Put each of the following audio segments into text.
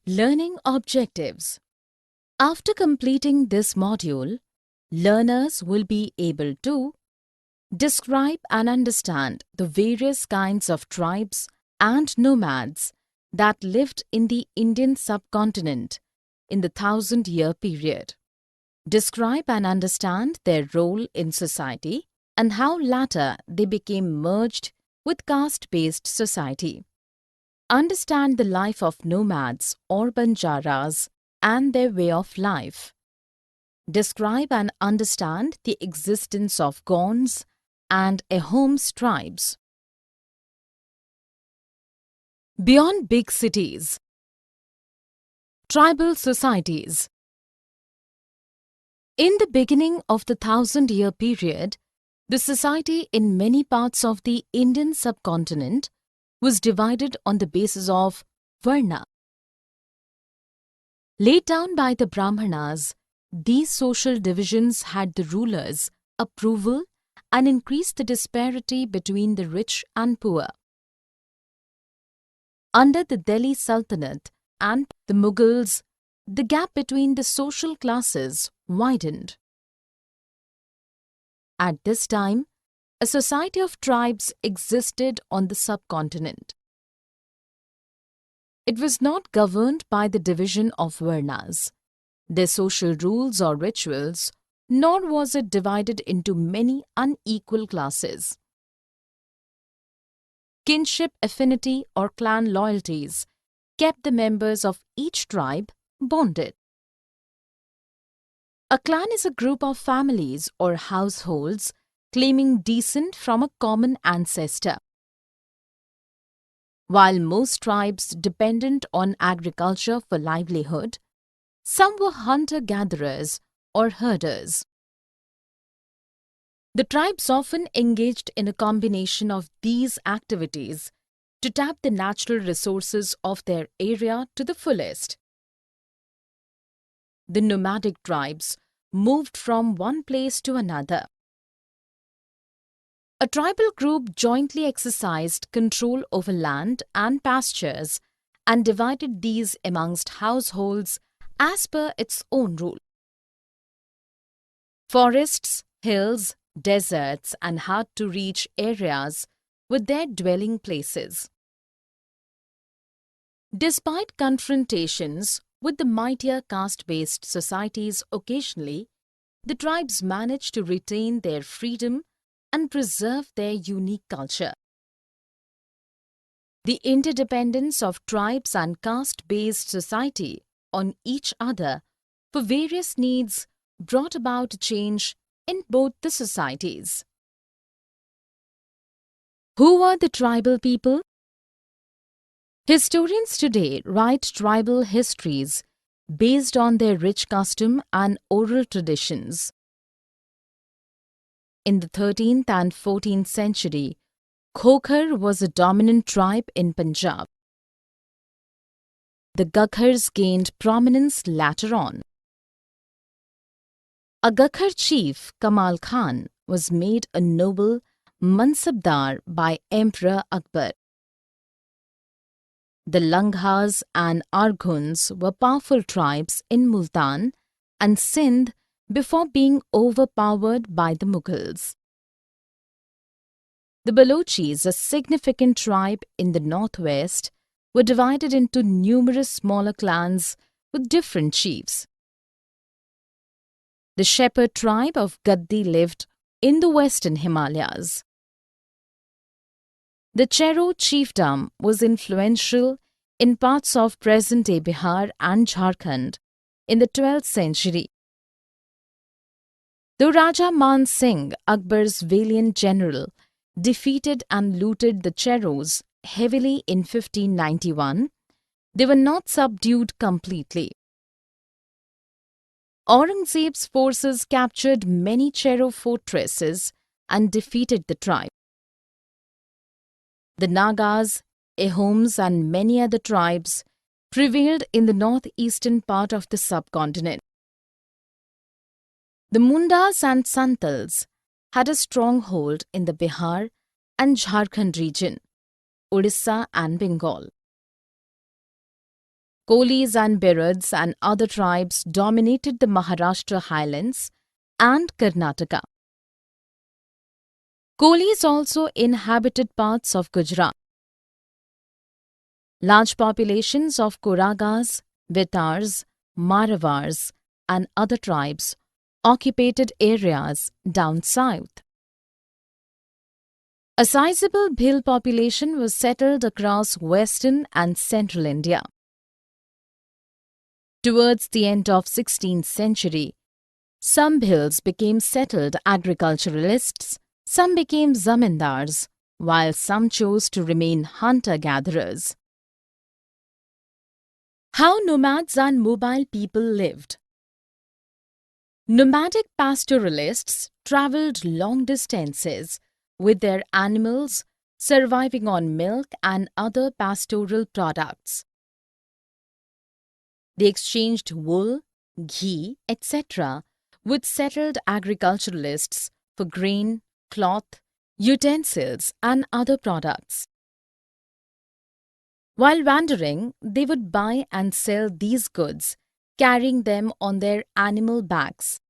Learning objectives. After completing this module, learners will be able to describe and understand the various kinds of tribes and nomads that lived in the Indian subcontinent in the 1,000-year period. Describe and understand their role in society and how later they became merged with caste-based society. Understand the life of nomads or banjaras and their way of life. Describe and understand the existence of Gonds and Ahoms tribes. Beyond big cities. Tribal societies. In the beginning of the 1,000-year period, the society in many parts of the Indian subcontinent was divided on the basis of Varna. Laid down by the Brahmanas, these social divisions had the rulers' approval and increased the disparity between the rich and poor. Under the Delhi Sultanate and the Mughals, the gap between the social classes widened. At this time, a society of tribes existed on the subcontinent. It was not governed by the division of Varnas, their social rules or rituals, nor was it divided into many unequal classes. Kinship affinity or clan loyalties kept the members of each tribe bonded. A clan is a group of families or households claiming descent from a common ancestor. While most tribes dependent on agriculture for livelihood, some were hunter-gatherers or herders. The tribes often engaged in a combination of these activities to tap the natural resources of their area to the fullest. The nomadic tribes moved from one place to another. A tribal group jointly exercised control over land and pastures and divided these amongst households as per its own rule. Forests, hills, deserts and hard-to-reach areas were their dwelling places. Despite confrontations with the mightier caste-based societies occasionally, the tribes managed to retain their freedom and preserve their unique culture. The interdependence of tribes and caste-based society on each other for various needs brought about a change in both the societies. Who were the tribal people? Historians today write tribal histories based on their rich custom and oral traditions. In the 13th and 14th century, Khokhar was a dominant tribe in Punjab. The Gakhars gained prominence later on. A Gakhar chief, Kamal Khan, was made a noble Mansabdar by Emperor Akbar. The Langhas and Arghuns were powerful tribes in Multan and Sindh before being overpowered by the Mughals. The Balochis, a significant tribe in the northwest, were divided into numerous smaller clans with different chiefs. The shepherd tribe of Gaddi lived in the western Himalayas. The Chero chiefdom was influential in parts of present-day Bihar and Jharkhand in the 12th century. Though Raja Man Singh, Akbar's valiant general, defeated and looted the Cheros heavily in 1591, they were not subdued completely. Aurangzeb's forces captured many Chero fortresses and defeated the tribe. The Nagas, Ahoms and many other tribes prevailed in the northeastern part of the subcontinent. The Mundas and Santals had a stronghold in the Bihar and Jharkhand region, Odisha and Bengal. Kolis and Birds and other tribes dominated the Maharashtra highlands and Karnataka. Kolis also inhabited parts of Gujarat. Large populations of Koragas, Vitars, Maravars, and other tribes occupied areas down south. A sizable Bhil population was settled across western and central India. Towards the end of 16th century, some Bhils became settled agriculturalists, some became zamindars, while some chose to remain hunter-gatherers. How nomads and mobile people lived. Nomadic pastoralists travelled long distances with their animals, surviving on milk and other pastoral products. They exchanged wool, ghee, etc. with settled agriculturalists for grain, cloth, utensils, and other products. While wandering, they would buy and sell these goods, carrying them on their animal backs.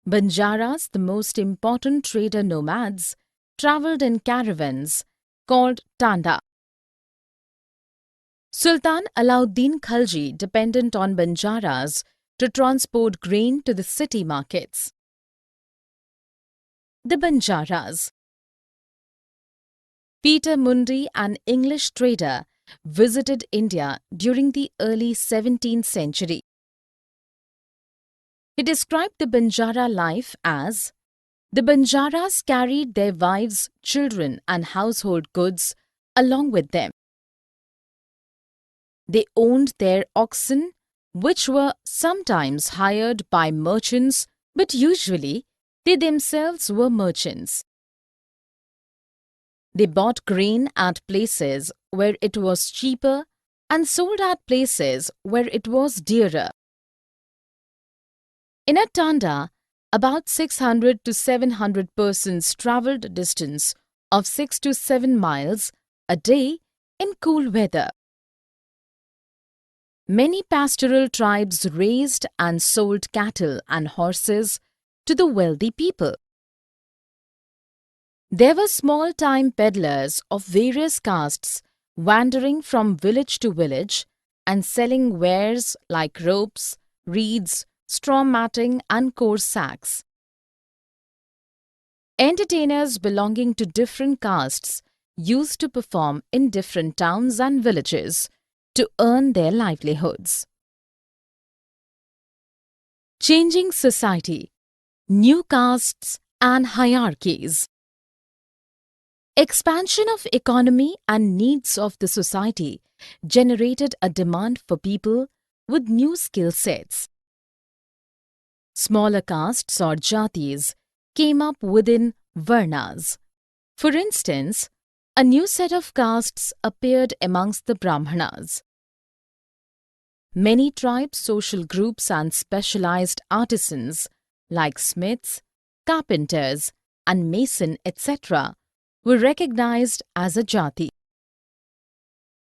Banjaras, the most important trader nomads, travelled in caravans called tanda. Sultan Alauddin Khalji depended on Banjaras to transport grain to the city markets. The Banjaras. Peter Mundy, an English trader, visited India during the early 17th century. He described the Banjara life as, "The Banjaras carried their wives, children and household goods along with them. They owned their oxen, which were sometimes hired by merchants, but usually they themselves were merchants. They bought grain at places where it was cheaper and sold at places where it was dearer. In a tanda, about 600 to 700 persons travelled a distance of 6 to 7 miles a day in cool weather. Many pastoral tribes raised and sold cattle and horses to the wealthy people. There were small-time peddlers of various castes wandering from village to village and selling wares like ropes, reeds, straw matting and coarse sacks. Entertainers belonging to different castes used to perform in different towns and villages to earn their livelihoods. Changing society, new castes and hierarchies. Expansion of economy and needs of the society generated a demand for people with new skill sets. Smaller castes or jatis came up within varnas. For instance, a new set of castes appeared amongst the Brahmanas. Many tribes, social groups and specialized artisans like smiths, carpenters and mason etc. were recognized as a jati.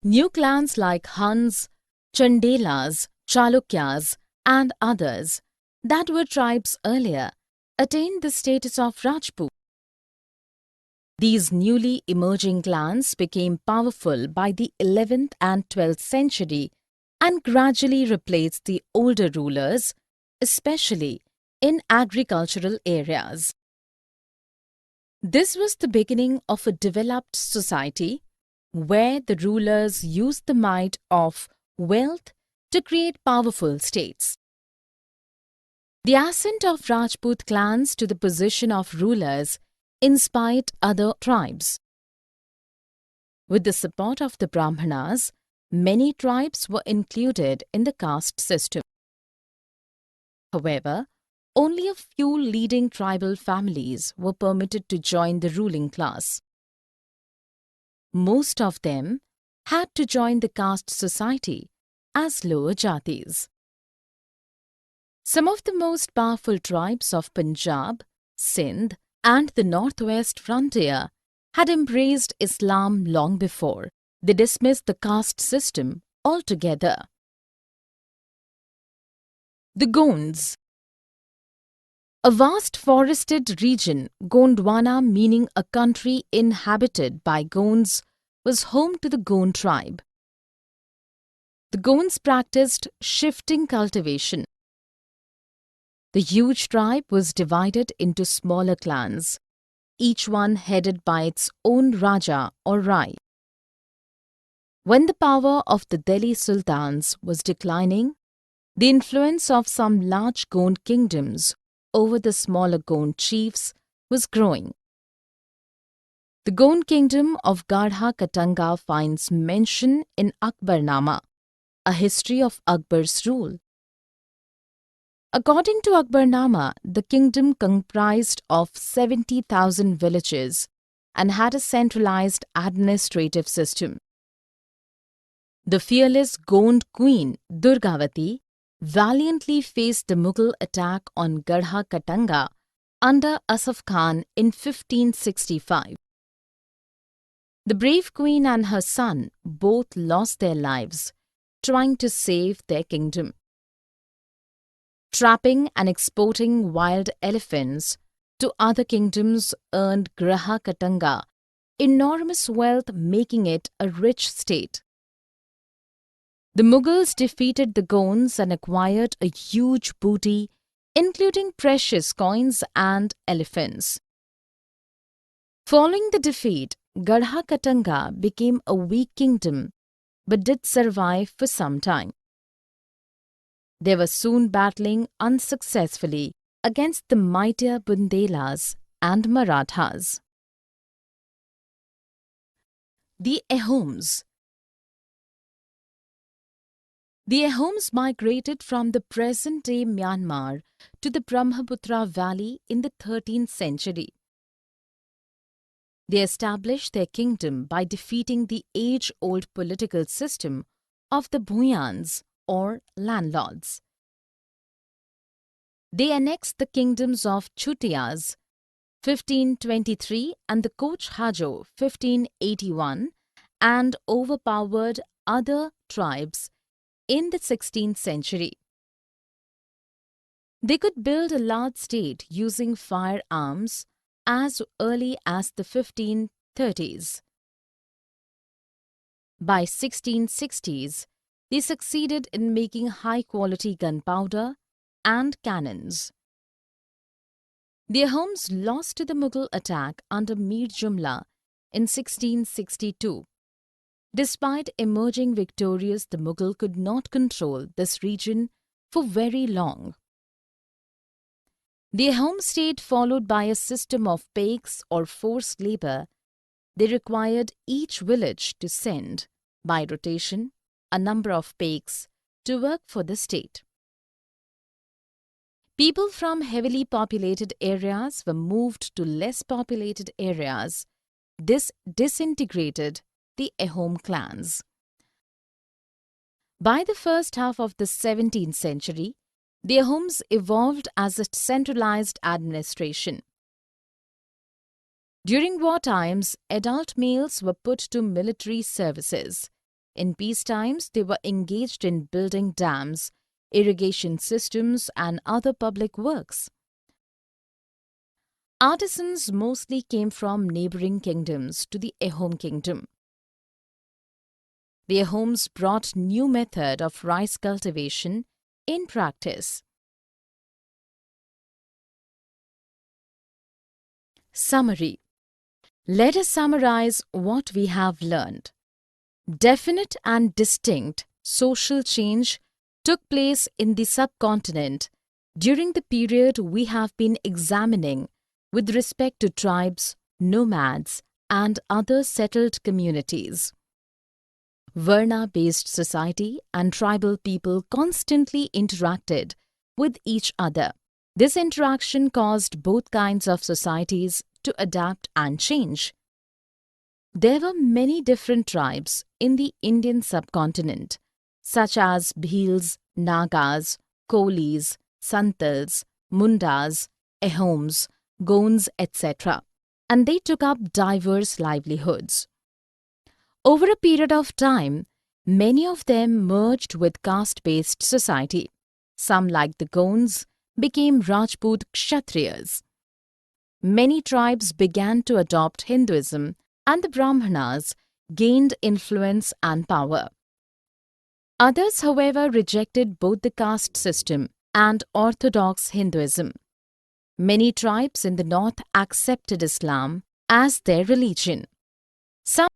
New clans like Hans, Chandelas, Chalukyas and others that were tribes earlier attained the status of Rajput. These newly emerging clans became powerful by the 11th and 12th century and gradually replaced the older rulers, especially in agricultural areas. This was the beginning of a developed society where the rulers used the might of wealth to create powerful states. The ascent of Rajput clans to the position of rulers inspired other tribes. With the support of the Brahmanas, many tribes were included in the caste system. However, only a few leading tribal families were permitted to join the ruling class. Most of them had to join the caste society as lower jatis. Some of the most powerful tribes of Punjab, Sindh, and the northwest frontier had embraced Islam long before. They dismissed the caste system altogether. The Gonds. A vast forested region, Gondwana meaning a country inhabited by Gonds, was home to the Gond tribe. The Gonds practiced shifting cultivation. The huge tribe was divided into smaller clans, each one headed by its own Raja or Rai. When the power of the Delhi sultans was declining, the influence of some large Gond kingdoms over the smaller Gond chiefs was growing. The Gond kingdom of Garha Katanga finds mention in Akbarnama, a history of Akbar's rule. According to Akbarnama, the kingdom comprised of 70,000 villages and had a centralized administrative system. The fearless Gond queen, Durgavati, valiantly faced the Mughal attack on Garha Katanga under Asaf Khan in 1565. The brave queen and her son both lost their lives trying to save their kingdom. Trapping and exporting wild elephants to other kingdoms earned Garha Katanga enormous wealth, making it a rich state. The Mughals defeated the Gonds and acquired a huge booty, including precious coins and elephants. Following the defeat, Garha Katanga became a weak kingdom but did survive for some time. They were soon battling unsuccessfully against the mightier Bundelas and Marathas. The Ahoms. The Ahoms migrated from the present-day Myanmar to the Brahmaputra Valley in the 13th century. They established their kingdom by defeating the age-old political system of the Bhuyans or landlords. They annexed the kingdoms of Chutias 1523 and the Koch Hajo 1581 and overpowered other tribes in the 16th century. They could build a large state using firearms as early as the 1530s. By 1660s, they succeeded in making high-quality gunpowder and cannons. The Ahoms lost to the Mughal attack under Mir Jumla in 1662. Despite emerging victorious, the Mughal could not control this region for very long. The Ahom state followed by a system of paiks or forced labor. They required each village to send, by rotation, a number of paiks to work for the state. People from heavily populated areas were moved to less populated areas. This disintegrated the Ahom clans. By the first half of the 17th century, the Ahoms evolved as a centralized administration. During war times, adult males were put to military services. In peace times, they were engaged in building dams, irrigation systems, and other public works. Artisans mostly came from neighboring kingdoms to the Ahom kingdom. The Ahoms brought new method of rice cultivation in practice. Summary. Let us summarize what we have learned. Definite and distinct social change took place in the subcontinent during the period we have been examining with respect to tribes, nomads, and other settled communities. Varna-based society and tribal people constantly interacted with each other. This interaction caused both kinds of societies to adapt and change. There were many different tribes in the Indian subcontinent, such as Bhils, Nagas, Kolis, Santals, Mundas, Ahoms, Gonds, etc., and they took up diverse livelihoods. Over a period of time, Many of them merged with caste-based society. Some, like the Gonds, became Rajput Kshatriyas. Many tribes began to adopt Hinduism, and the Brahmanas gained influence and power. Others, however, rejected both the caste system and orthodox Hinduism. Many tribes in the north accepted Islam as their religion. Some